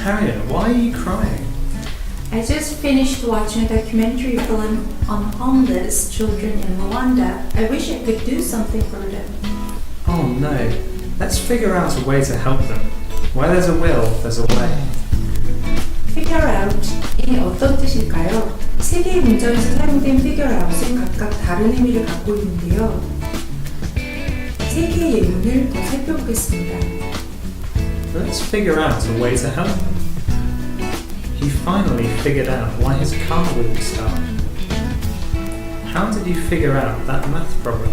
Harriet, why are you crying? I just finished watching a documentary film on homeless children in Rwanda. I wish I could do something for them. Oh no, let's figure out a way to help them. Where there's a will, there's a way. Figure out이 어떤 뜻일까요? 세 개의 문장에서 사용된 figure out은 각각 다른 의미를 갖고 있는데요. 세 개의 예문을 더 살펴보겠습니다. Let's figure out a way to help him. He finally figured out why his car wouldn't start. How did you figure out that math problem?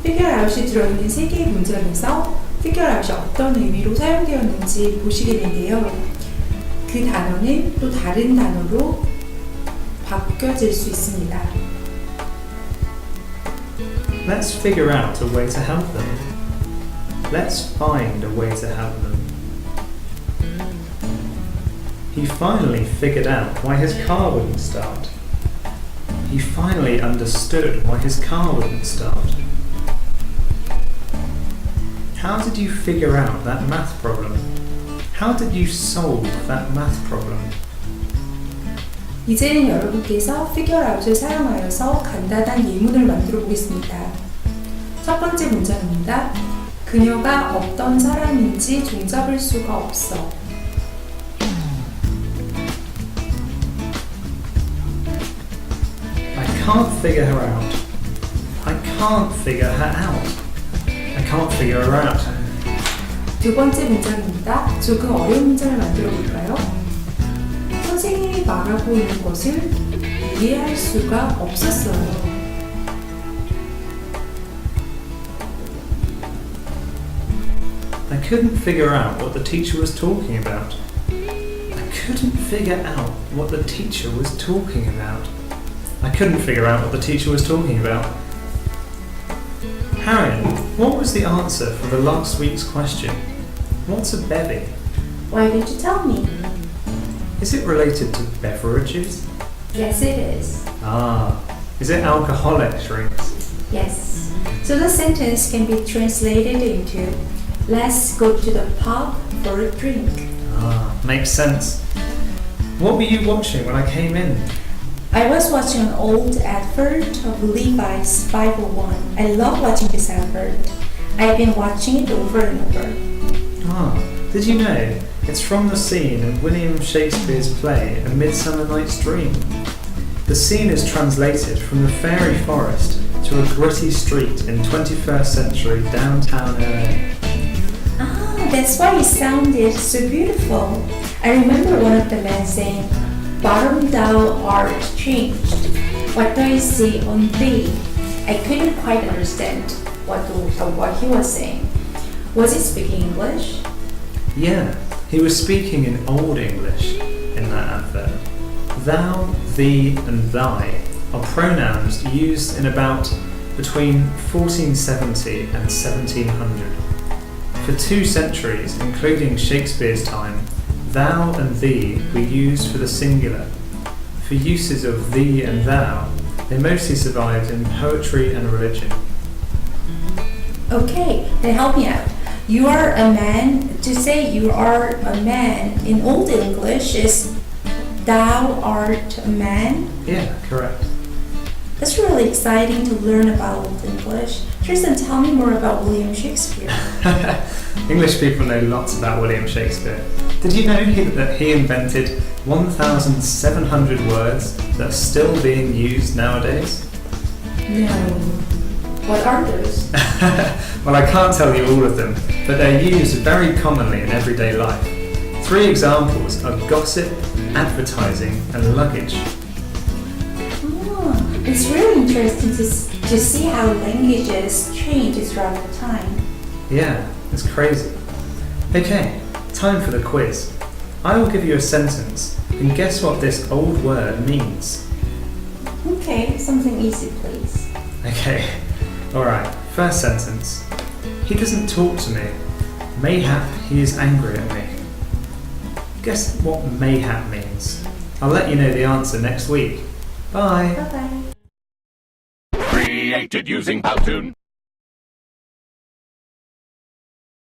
figure out이 들어있는 세 개의 문장에서 figure out이 어떤 의미로 사용되었는지 보시게 되는데요. 그 단어는 또 다른 단어로 바뀌어질 수 있습니다. Let's figure out a way to help them. Let's find a way to help them. He finally figured out why his car wouldn't start. He finally understood why his car wouldn't start. How did you figure out that math problem? How did you solve that math problem? 이제는 여러분께서 figure out을 사용하여서 간단한 예문을 만들어 보겠습니다. 첫 번째 문장입니다. 그녀가 어떤 사람인지 종잡을 수가 없어. I can't figure her out. I can't figure her out. I can't figure her out. 두 번째 문장입니다. 조금 어려운 문장을 만들어 볼까요? 선생님이 말하고 있는 것을 이해할 수가 없었어요. I couldn't figure out what the teacher was talking about. I couldn't figure out what the teacher was talking about. I couldn't figure out what the teacher was talking about. Harriet, what was the answer for the last week's question? What's a bevy? Why did you tell me? Is it related to beverages? Yes, it is. Ah, is it alcoholic drinks? Yes. So the sentence can be translated into let's go to the pub for a drink. Ah, makes sense. What were you watching when I came in? I was watching an old advert of Levi's 501. I love watching this advert. I've been watching it over and over. Ah, did you know it's from the scene in William Shakespeare's play A Midsummer Night's Dream? The scene is translated from the fairy forest to a gritty street in 21st century downtown LA. Ah, that's why it sounded so beautiful. I remember one of the men saying, "Bottom thou art changed. What do I see on thee?" I couldn't quite understand what he was saying. Was he speaking English? Yeah, he was speaking in Old English in that advert. Thou, thee, and thy are pronouns used in about between 1470 and 1700. For 2 centuries, including Shakespeare's time, thou and thee were used for the singular. For uses of thee and thou, they mostly survived in poetry and religion. Okay, then help me out. You are a man. To say you are a man in Old English is thou art a man. Yeah, correct. That's really exciting to learn about Old English. Tristan, tell me more about William Shakespeare. English people know lots about William Shakespeare. Did you know that he invented 1,700 words that are still being used nowadays? No. What are those? Well, I can't tell you all of them, but they're used very commonly in everyday life. 3 examples are gossip, advertising, and luggage. Oh, it's really interesting to see how languages change throughout the time. Yeah, it's crazy. Okay, time for the quiz. I will give you a sentence and guess what this old word means. Okay, something easy, please. Okay, alright, first sentence. He doesn't talk to me. Mayhap he is angry at me. Guess what mayhap means? I'll let you know the answer next week. Bye! Bye-bye. Created using Powtoon.